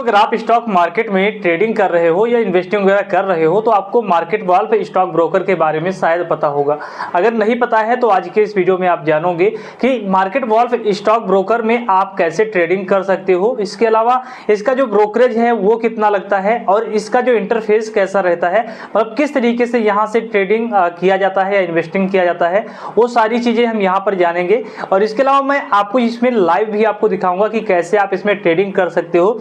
अगर आप stock market में ट्रेडिंग कर रहे हो या इन्वेस्टिंग वगैरह कर रहे हो तो आपको मार्केट वॉल्फ स्टॉक ब्रोकर के बारे में शायद पता होगा। अगर नहीं पता है तो आज के इस वीडियो में आप जानोगे कि मार्केट वॉल्फ स्टॉक ब्रोकर में आप कैसे ट्रेडिंग कर सकते हो। इसके अलावा इसका जो ब्रोकरेज है वो कितना लगता है और इसका जो इंटरफेस कैसा रहता है, मतलब किस तरीके से यहाँ से ट्रेडिंग किया जाता है या इन्वेस्टिंग किया जाता है, वो सारी चीज़ें हम यहाँ पर जानेंगे। और इसके अलावा मैं आपको इसमें लाइव भी आपको दिखाऊंगा कि कैसे आप इसमें ट्रेडिंग कर सकते हो।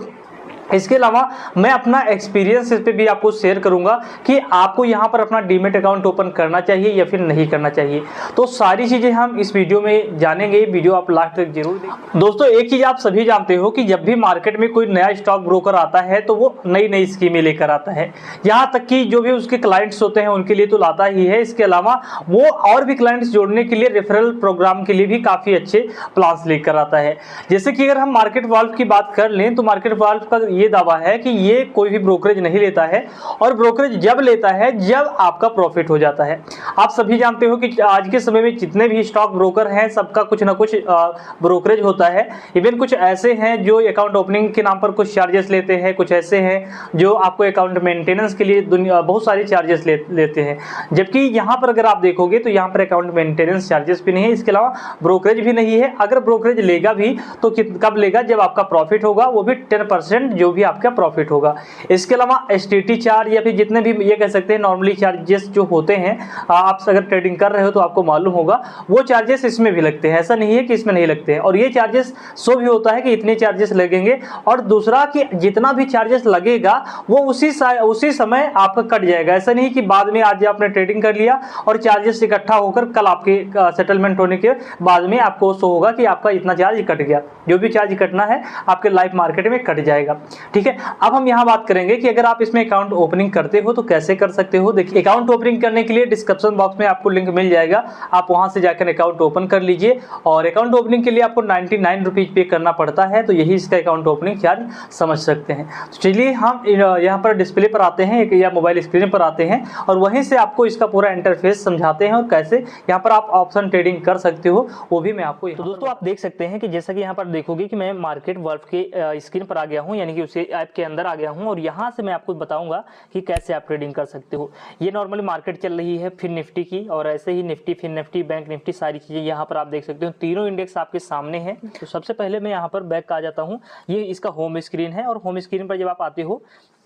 इसके अलावा मैं अपना एक्सपीरियंस इस पे भी आपको शेयर करूंगा कि आपको यहाँ पर अपना डीमेट अकाउंट ओपन करना चाहिए या फिर नहीं करना चाहिए। तो सारी चीज़ें हम इस वीडियो में जानेंगे। वीडियो आप लास्ट तक जरूर देखें। दोस्तों, एक चीज़ आप सभी जानते हो कि जब भी मार्केट में कोई नया स्टॉक ब्रोकर आता है तो वो नई नई स्कीमें लेकर आता है। यहाँ तक कि जो भी उसके क्लाइंट्स होते हैं उनके लिए तो लाता ही है, इसके अलावा वो और भी क्लाइंट्स जोड़ने के लिए रेफरल प्रोग्राम के लिए भी काफ़ी अच्छे प्लान्स लेकर आता है। जैसे कि अगर हम मार्केट वॉल्फ की बात कर लें तो मार्केट वॉल्फ का ये दावा है कि ये कोई भी ब्रोकरेज नहीं लेता है और ब्रोकरेज जब लेता है जब आपका प्रॉफिट हो जाता है। आप सभी जानते हो कि आज के समय में जितने भी स्टॉक ब्रोकर हैं सबका कुछ ना कुछ ब्रोकरेज होता है। इवन कुछ ऐसे हैं जो अकाउंट ओपनिंग के नाम पर कुछ चार्जेस लेते हैं, कुछ ऐसे हैं जो आपको अकाउंट मेंटेनेंस के लिए बहुत सारे चार्जेस लेते हैं। जबकि यहाँ पर अगर आप देखोगे तो यहाँ पर अकाउंट मेंटेनेंस चार्जेस भी नहीं है, इसके अलावा ब्रोकरेज भी नहीं है। अगर ब्रोकरेज लेगा भी तो कब लेगा, जब आपका प्रॉफिट होगा, वो भी 10% जो भी आपका प्रॉफिट होगा। इसके अलावा एसटीटी चार्ज या फिर जितने भी ये कह सकते हैं नॉर्मली चार्जेस जो होते हैं, आप अगर ट्रेडिंग कर रहे हो तो आपको मालूम होगा वो चार्जेस इसमें भी लगते हैं। ऐसा नहीं है कि इसमें नहीं लगते हैं। और ये चार्जेस शो भी होता है कि इतने चार्जेस लगेंगे, और दूसरा कि जितना भी चार्जेस लगेगा वो उसी समय आपका कट जाएगा। ऐसा नहीं कि बाद में आज आपने ट्रेडिंग कर लिया और चार्जेस इकट्ठा होकर कल आपके सेटलमेंट होने के बाद में आपको शो होगा कि आपका इतना चार्ज कट गया। जो भी चार्ज कटना है आपके लाइव मार्केट में कट जाएगा। ठीक है, अब हम यहाँ बात करेंगे कि अगर आप इसमें अकाउंट ओपनिंग करते हो तो कैसे कर सकते हो। देखिए, अकाउंट ओपनिंग करने के लिए डिस्क्रिप्शन बॉक्स में आपको लिंक मिल जाएगा, आप वहां से जाकर अकाउंट ओपन कर लीजिए। और अकाउंट ओपनिंग के लिए आपको 99 रुपीज पे करना पड़ता है, तो यही इसका अकाउंट ओपनिंग चार्ज समझ सकते हैं। तो चलिए हम यहाँ पर डिस्प्ले पर आते हैं या मोबाइल स्क्रीन पर आते हैं और वहीं से आपको इसका पूरा इंटरफेस समझाते हैं और कैसे यहाँ पर आप ऑप्शन ट्रेडिंग कर सकते हो वो भी मैं आपको। तो दोस्तों, आप देख सकते हैं कि जैसा कि यहाँ पर देखोगे कि मैं मार्केट वॉल्फ के स्क्रीन पर आ गया हूँ, यानी कि उसी ऐप के अंदर आ गया हूं और यहां से मैं आपको बताऊंगा कि कैसे आप ट्रेडिंग कर सकते हो। ये नॉर्मली मार्केट चल रही है फिर निफ्टी की, और ऐसे ही निफ्टी, फिर निफ्टी, बैंक निफ्टी, सारी चीजें यहां पर आप देख सकते हो। तीनों इंडेक्स आपके सामने हैं। तो सबसे पहले मैं यहां पर बैक आ जाता हूं। ये इसका होम स्क्रीन है और होम स्क्रीन पर जब आप आते हो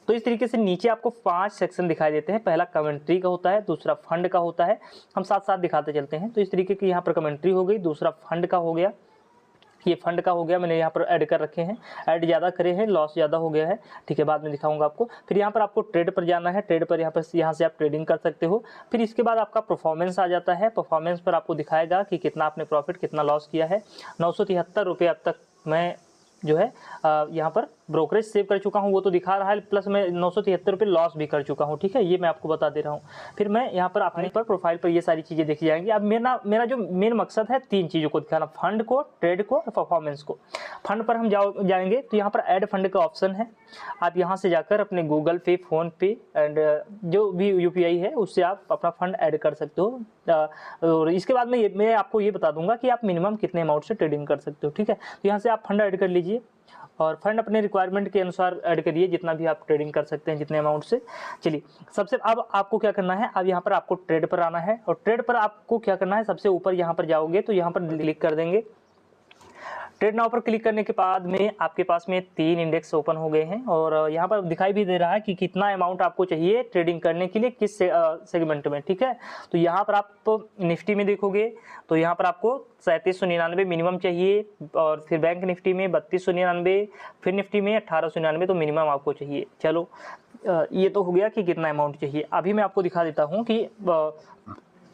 तो इस तरीके से नीचे आपको 5 सेक्शन दिखाई देते हैं। पहला कमेंट्री का होता है, दूसरा फंड का होता है। हम साथ साथ दिखाते चलते हैं। तो इस तरीके की यहाँ पर कमेंट्री हो गई, दूसरा फंड का हो गया, ये फंड का हो गया, मैंने यहाँ पर ऐड कर रखे हैं, ऐड ज़्यादा करे हैं, लॉस ज़्यादा हो गया है। ठीक है, बाद में दिखाऊंगा आपको। फिर यहाँ पर आपको ट्रेड पर जाना है, ट्रेड पर यहाँ से आप ट्रेडिंग कर सकते हो। फिर इसके बाद आपका परफॉर्मेंस आ जाता है। परफॉर्मेंस पर आपको दिखाएगा कि कितना आपने प्रॉफिट, कितना लॉस किया है। 973 रुपये अब तक मैं जो है यहाँ पर ब्रोकरेज सेव कर चुका हूँ, वो तो दिखा रहा है, प्लस मैं 973 रुपये लॉस भी कर चुका हूँ। ठीक है, ये मैं आपको बता दे रहा हूँ। फिर मैं यहाँ पर अपने पर प्रोफाइल पर ये सारी चीज़ें देखी जाएंगी। अब मेरा जो मेन मकसद है 3 चीज़ों को दिखाना, फंड को, ट्रेड को और परफॉर्मेंस को। फंड पर हम जाएंगे तो यहाँ पर ऐड फंड का ऑप्शन है। आप यहाँ से जाकर अपने गूगल पे, फोन पे एंड जो भी UPI है उससे आप अपना फंड ऐड कर सकते हो। और इसके बाद में मैं आपको ये बता दूंगा कि आप मिनिमम कितने अमाउंट से ट्रेडिंग कर सकते हो। ठीक है, तो यहाँ से आप फंड ऐड कर लीजिए और फंड अपने रिक्वायरमेंट के अनुसार ऐड करिए, जितना भी आप ट्रेडिंग कर सकते हैं, जितने अमाउंट से। चलिए, सबसे अब आपको क्या करना है, अब यहाँ पर आपको ट्रेड पर आना है और ट्रेड पर आपको क्या करना है, सबसे ऊपर यहाँ पर जाओगे तो यहाँ पर क्लिक कर देंगे। ट्रेड नाउ पर क्लिक करने के बाद में आपके पास में 3 इंडेक्स ओपन हो गए हैं और यहाँ पर दिखाई भी दे रहा है कि कितना अमाउंट आपको चाहिए ट्रेडिंग करने के लिए, किस सेगमेंट में। ठीक है, तो यहाँ पर आप निफ्टी में देखोगे तो यहाँ पर आपको 3799 मिनिमम चाहिए, और फिर बैंक निफ्टी में 3299, फिर निफ्टी में 1899, तो मिनिमम आपको चाहिए। चलो, ये तो हो गया कि कितना अमाउंट चाहिए। अभी मैं आपको दिखा देता हूँ कि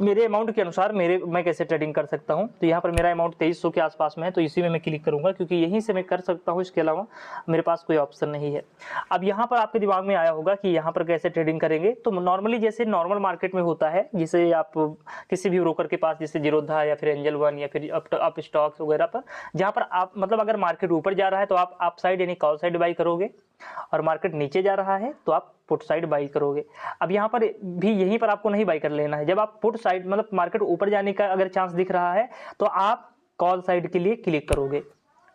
मेरे अमाउंट के अनुसार मैं कैसे ट्रेडिंग कर सकता हूं। तो यहाँ पर मेरा अमाउंट 2300 के आसपास में है, तो इसी में मैं क्लिक करूंगा क्योंकि यहीं से मैं कर सकता हूं, इसके अलावा मेरे पास कोई ऑप्शन नहीं है। अब यहाँ पर आपके दिमाग में आया होगा कि यहाँ पर कैसे ट्रेडिंग करेंगे। तो नॉर्मली जैसे नॉर्मल मार्केट में होता है, जिसे आप किसी भी ब्रोकर के पास, जैसे जीरोधा या फिर एंजल वन या फिर अप स्टॉक्स वगैरह पर, जहाँ पर आप मतलब अगर मार्केट ऊपर जा रहा है तो आप अप साइड यानी कॉल साइड बाई करोगे, और मार्केट नीचे जा रहा है तो आप पुट साइड बाई करोगे। अब यहाँ पर भी यहीं पर आपको नहीं बाई कर लेना है। जब आप पुट साइड मतलब मार्केट ऊपर जाने का अगर चांस दिख रहा है तो आप कॉल साइड के लिए क्लिक करोगे।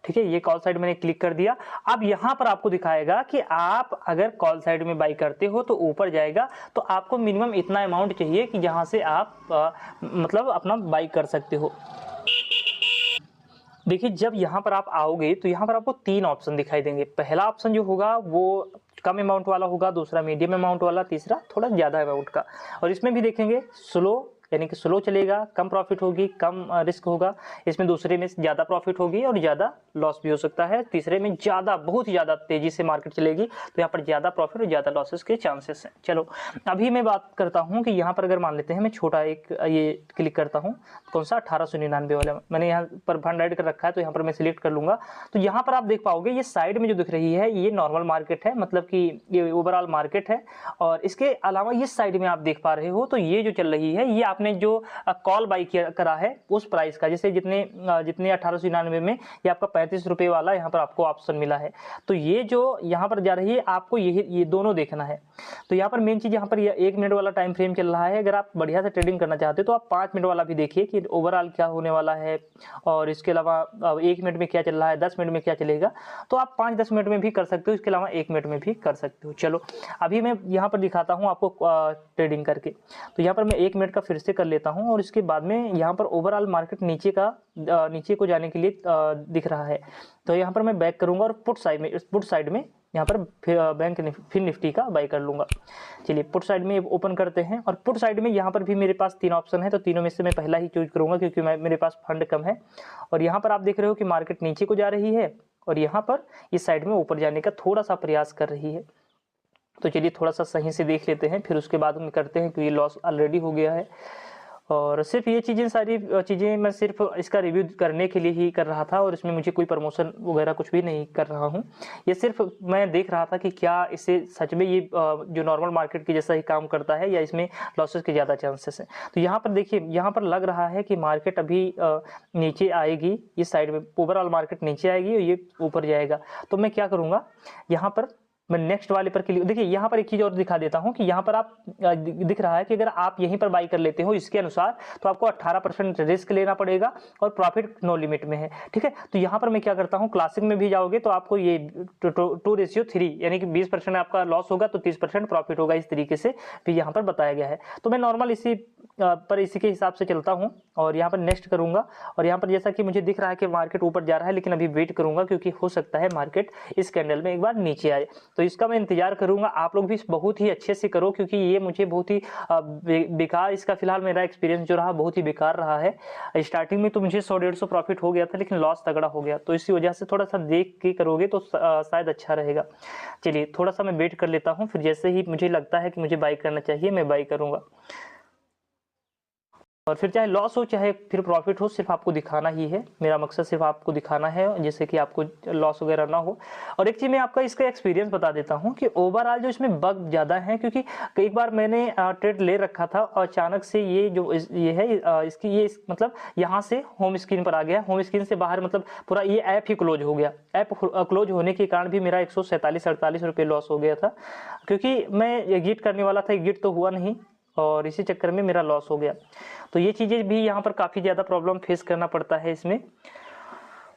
ठीक है, ये कॉल साइड मैंने क्लिक कर दिया। अब यहाँ पर आपको दिखाएगा कि आप अगर कॉल साइड में बाई करते हो तो ऊपर जाएगा, तो आपको मिनिमम इतना अमाउंट चाहिए कि जहाँ से आप मतलब अपना बाई कर सकते हो। देखिए, जब यहाँ पर आप आओगे तो यहाँ पर आपको 3 ऑप्शन दिखाई देंगे। पहला ऑप्शन जो होगा वो कम अमाउंट वाला होगा, दूसरा मीडियम अमाउंट वाला, तीसरा थोड़ा ज़्यादा अमाउंट का। और इसमें भी देखेंगे स्लो, यानी कि स्लो चलेगा, कम प्रॉफिट होगी, कम रिस्क होगा। इसमें दूसरे में ज़्यादा प्रॉफिट होगी और ज़्यादा लॉस भी हो सकता है। तीसरे में ज़्यादा, बहुत ज़्यादा तेज़ी से मार्केट चलेगी, तो यहाँ पर ज़्यादा प्रॉफिट और ज़्यादा लॉसेस के चांसेस हैं। चलो अभी मैं बात करता हूँ कि यहाँ पर अगर मान लेते हैं मैं छोटा एक ये क्लिक करता हूँ, कौन सा 1899 वाला मैंने यहाँ पर फंड ऐड कर रखा है, तो यहाँ पर मैं सिलेक्ट कर लूँगा। तो यहाँ पर आप देख पाओगे ये साइड में जो दिख रही है ये नॉर्मल मार्केट है, मतलब कि ये ओवरऑल मार्केट है। और इसके अलावा इस साइड में आप देख पा रहे हो तो ये जो चल रही है ये आपने जो कॉल बाई करा है उस प्राइस का, जैसे जितने 1899 में ये आपका 35 रुपये वाला यहाँ पर आपको ऑप्शन मिला है। तो ये जो यहाँ पर जा रही है आपको ये दोनों देखना है। तो यहाँ पर मेन चीज़, यहाँ पर ये 1 मिनट वाला टाइम फ्रेम चल रहा है। अगर आप बढ़िया से ट्रेडिंग करना चाहते हो तो आप 5 मिनट वाला भी देखिए कि ओवरऑल क्या होने वाला है, और इसके अलावा 1 मिनट में क्या चल रहा है, 10 मिनट में क्या चलेगा। तो आप 5-10 मिनट में भी कर सकते हो, इसके अलावा 1 मिनट में भी कर सकते हो। चलो अभी मैं यहाँ पर दिखाता हूँ आपको ट्रेडिंग करके। तो यहाँ पर मैं 1 मिनट का फिर से कर लेता हूँ, और इसके बाद में यहाँ पर ओवरऑल मार्केट नीचे को जाने के लिए दिख रहा है। तो यहाँ पर मैं बैक करूँगा और पुट साइड में यहाँ पर फिर निफ्टी का बाई कर लूँगा। चलिए पुट साइड में ओपन करते हैं, और पुट साइड में यहाँ पर भी मेरे पास 3 ऑप्शन है, तो तीनों में से मैं पहला ही चूज करूँगा क्योंकि मेरे पास फंड कम है। और यहाँ पर आप देख रहे हो कि मार्केट नीचे को जा रही है और यहाँ पर इस साइड में ऊपर जाने का थोड़ा सा प्रयास कर रही है। तो चलिए थोड़ा सा सही से देख लेते हैं, फिर उसके बाद में करते हैं, क्योंकि लॉस ऑलरेडी हो गया है। और सिर्फ ये सारी चीज़ें मैं सिर्फ इसका रिव्यू करने के लिए ही कर रहा था, और इसमें मुझे कोई प्रमोशन वगैरह कुछ भी नहीं कर रहा हूँ। ये सिर्फ मैं देख रहा था कि क्या इससे सच में ये जो नॉर्मल मार्केट की जैसा ही काम करता है या इसमें लॉसेस के ज़्यादा चांसेस हैं। तो यहाँ पर देखिए, यहाँ पर लग रहा है कि मार्केट अभी नीचे आएगी, इस साइड में ओवरऑल मार्केट नीचे आएगी और ये ऊपर जाएगा। तो मैं क्या करूँगा, यहाँ पर मैं नेक्स्ट वाले पर क्लिक, देखिए यहाँ पर एक चीज़ और दिखा देता हूँ कि यहाँ पर आप दिख रहा है कि अगर आप यहीं पर बाई कर लेते हो इसके अनुसार, तो आपको 18% रिस्क लेना पड़ेगा और प्रॉफिट नो लिमिट में है। ठीक है, तो यहाँ पर मैं क्या करता हूँ, क्लासिक में भी जाओगे तो आपको ये 2:3 यानी कि 20% आपका लॉस होगा तो 30% प्रॉफिट होगा, इस तरीके से भी यहाँ पर बताया गया है। तो मैं नॉर्मल इसी के हिसाब से चलता हूँ और यहाँ पर नेक्स्ट करूँगा। और यहाँ पर जैसा कि मुझे दिख रहा है कि मार्केट ऊपर जा रहा है, लेकिन अभी वेट करूँगा क्योंकि हो सकता है मार्केट इस कैंडल में एक बार नीचे आए, तो इसका मैं इंतजार करूंगा। आप लोग भी बहुत ही अच्छे से करो, क्योंकि ये मुझे बहुत ही बेकार, इसका फिलहाल मेरा एक्सपीरियंस जो रहा बहुत ही बेकार रहा है। स्टार्टिंग में तो मुझे 100-150 प्रॉफिट हो गया था, लेकिन लॉस तगड़ा हो गया। तो इसी वजह से थोड़ा सा देख के करोगे तो शायद अच्छा रहेगा। चलिए थोड़ा सा मैं वेट कर लेता हूँ, फिर जैसे ही मुझे लगता है कि मुझे बाई करना चाहिए मैं बाई करूँगा। और फिर चाहे लॉस हो चाहे फिर प्रॉफिट हो, सिर्फ आपको दिखाना ही है। मेरा मकसद सिर्फ आपको दिखाना है, जैसे कि आपको लॉस वगैरह ना हो। और एक चीज़ मैं आपका इसका एक्सपीरियंस बता देता हूँ कि ओवरऑल जो इसमें बग ज़्यादा है, क्योंकि कई बार मैंने ट्रेड ले रखा था और अचानक से ये है इसकी मतलब यहाँ से होम स्क्रीन पर आ गया, होम स्क्रीन से बाहर मतलब पूरा ये ऐप ही क्लोज हो गया। ऐप क्लोज होने के कारण भी मेरा 147-48 रुपये लॉस हो गया था, क्योंकि मैं एग्जिट करने वाला था, एग्जिट तो हुआ नहीं और इसी चक्कर में मेरा लॉस हो गया। तो ये चीज़ें भी यहाँ पर काफ़ी ज़्यादा प्रॉब्लम फेस करना पड़ता है इसमें।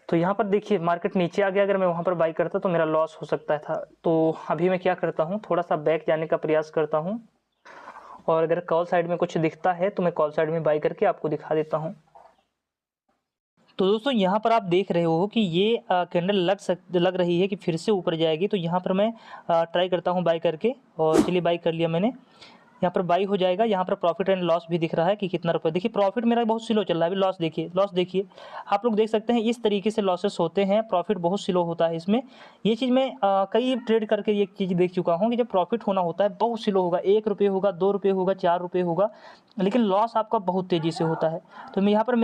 तो यहाँ पर देखिए मार्केट नीचे आ गया, अगर मैं वहाँ पर बाई करता तो मेरा लॉस हो सकता था। तो अभी मैं क्या करता हूँ, थोड़ा सा बैक जाने का प्रयास करता हूँ, और अगर कॉल साइड में कुछ दिखता है तो मैं कॉल साइड में बाई करके आपको दिखा देता हूँ। तो दोस्तों यहाँ पर आप देख रहे हो कि ये कैंडल लग रही है कि फिर से ऊपर जाएगी। तो यहाँ पर मैं ट्राई करता हूँ बाई करके, और चलिए बाई कर लिया मैंने। यहाँ पर बाई हो जाएगा। यहाँ पर प्रॉफिट एंड लॉस भी दिख रहा है कि कितना रुपये। देखिए प्रॉफिट मेरा बहुत स्लो चल रहा है, अभी लॉस देखिए आप लोग देख सकते हैं। इस तरीके से लॉसेस होते हैं, प्रॉफिट बहुत स्लो होता है इसमें। ये चीज़ मैं कई ट्रेड करके ये चीज़ देख चुका हूँ कि जब प्रॉफिट होना होता है बहुत स्लो होगा, 1 रुपये होगा, 2 रुपये होगा, 4 रुपये होगा, लेकिन लॉस आपका बहुत तेज़ी से होता है। तो मैं यहाँ पर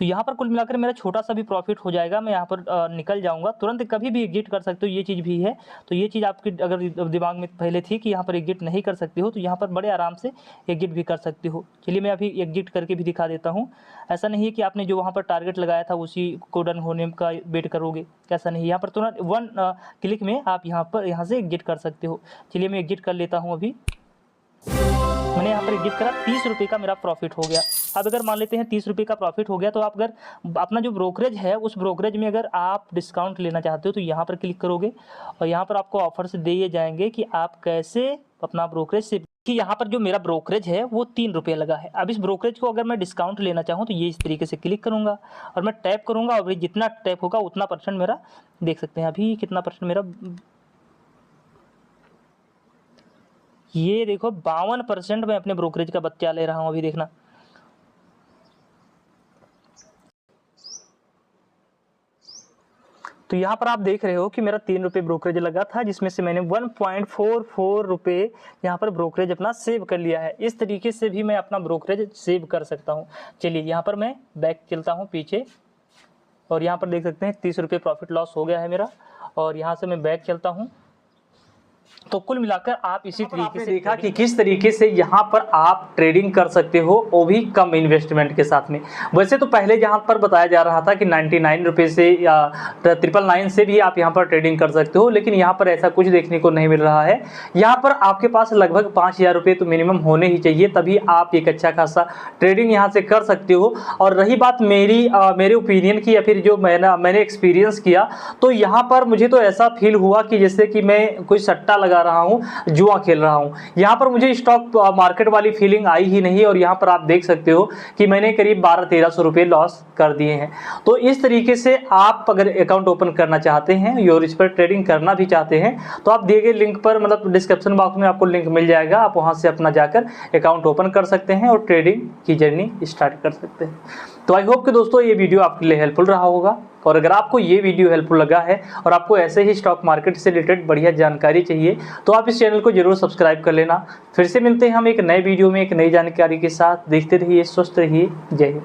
यहाँ पर कुल मिलाकर मेरा छोटा सा भी प्रॉफिट हो जाएगा, मैं यहाँ पर निकल जाऊंगा, तुरंत कभी भी एग्जिट कर सकते हो, ये चीज़ भी है। तो ये चीज़ आपके अगर दिमाग में पहले थी कि यहाँ पर एग्जिट नहीं कर सकते हो, तो यहाँ पर बड़े आराम से एग्जिट भी कर सकते हो। चलिए मैं अभी एग्जिट करके भी दिखा देता हूँ। ऐसा नहीं है कि आपने जो वहाँ पर टारगेट लगाया था उसी को डन होने का वेट करोगे, ऐसा नहीं। यहाँ पर तुरंत 1 क्लिक में आप यहाँ से एग्जिट कर सकते हो। चलिए मैं एग्जिट कर लेता हूँ अभी। मैंने यहाँ पर गिव करा 30 रुपये का मेरा प्रॉफिट हो गया। अब अगर मान लेते हैं 30 रुपये का प्रॉफिट हो गया, तो आप अगर अपना जो ब्रोकरेज है उस ब्रोकरेज में अगर आप डिस्काउंट लेना चाहते हो तो यहाँ पर क्लिक करोगे और यहाँ पर आपको ऑफर्स दिए जाएंगे कि आप कैसे अपना ब्रोकरेज से, कि यहाँ पर जो मेरा ब्रोकरेज है वो 3 रुपये लगा है। अब इस ब्रोकरेज को अगर मैं डिस्काउंट लेना चाहूँ तो ये इस तरीके से क्लिक करूँगा और मैं टैप करूँगा और जितना टैप होगा उतना परसेंट मेरा, देख सकते हैं अभी कितना परसेंट मेरा, ये देखो 52% मैं अपने ब्रोकरेज का बच्चा ले रहा हूँ अभी, देखना। तो यहाँ पर आप देख रहे हो कि मेरा 3 रुपये ब्रोकरेज लगा था, जिसमें से मैंने 1.44 रुपये यहाँ पर ब्रोकरेज अपना सेव कर लिया है। इस तरीके से भी मैं अपना ब्रोकरेज सेव कर सकता हूँ। चलिए यहाँ पर मैं बैक चलता हूँ पीछे और यहाँ पर देख सकते हैं 30 रुपये प्रॉफिट लॉस हो गया है मेरा, और यहाँ से मैं बैक चलता हूँ। तो कुल मिलाकर आप इसी तरीके से देखा कि किस तरीके से यहाँ पर आप ट्रेडिंग कर सकते हो, वो भी कम इन्वेस्टमेंट के साथ में। वैसे तो पहले जहाँ पर बताया जा रहा था कि 99 रुपये से या 999 से भी आप यहाँ पर ट्रेडिंग कर सकते हो, लेकिन यहाँ पर ऐसा कुछ देखने को नहीं मिल रहा है। यहाँ पर आपके पास लगभग 5000 रुपये तो मिनिमम होने ही चाहिए, तभी आप एक अच्छा खासा ट्रेडिंग यहाँ से कर सकते हो। और रही बात मेरे ओपिनियन की या फिर जो मैंने एक्सपीरियंस किया, तो यहाँ पर मुझे तो ऐसा फील हुआ कि जैसे कि मैं कोई सट्टा लगा रहा हूं, जुआ खेल रहा हूं। यहां पर मुझे स्टॉक मार्केट वाली फीलिंग आई ही नहीं, और यहां पर आप देख सकते हो कि मैंने करीब 1200-1300 रुपए लॉस कर दिए हैं। तो इस तरीके से आप अगर अकाउंट ओपन करना चाहते हैं और इस पर ट्रेडिंग करना भी चाहते हैं, तो आप दिए गए लिंक पर, मतलब डिस्क्रिप्शन बॉक्स में आपको लिंक मिल जाएगा, आप वहां से अपना जाकर अकाउंट ओपन कर सकते हैं और ट्रेडिंग की जर्नी स्टार्ट कर सकते हैं। तो आई होप कि दोस्तों ये वीडियो आपके लिए हेल्पफुल रहा होगा, और अगर आपको ये वीडियो हेल्पफुल लगा है और आपको ऐसे ही स्टॉक मार्केट से रिलेटेड बढ़िया जानकारी चाहिए, तो आप इस चैनल को जरूर सब्सक्राइब कर लेना। फिर से मिलते हैं हम एक नए वीडियो में एक नई जानकारी के साथ। देखते रहिए, स्वस्थ रहिए। जय हिंद।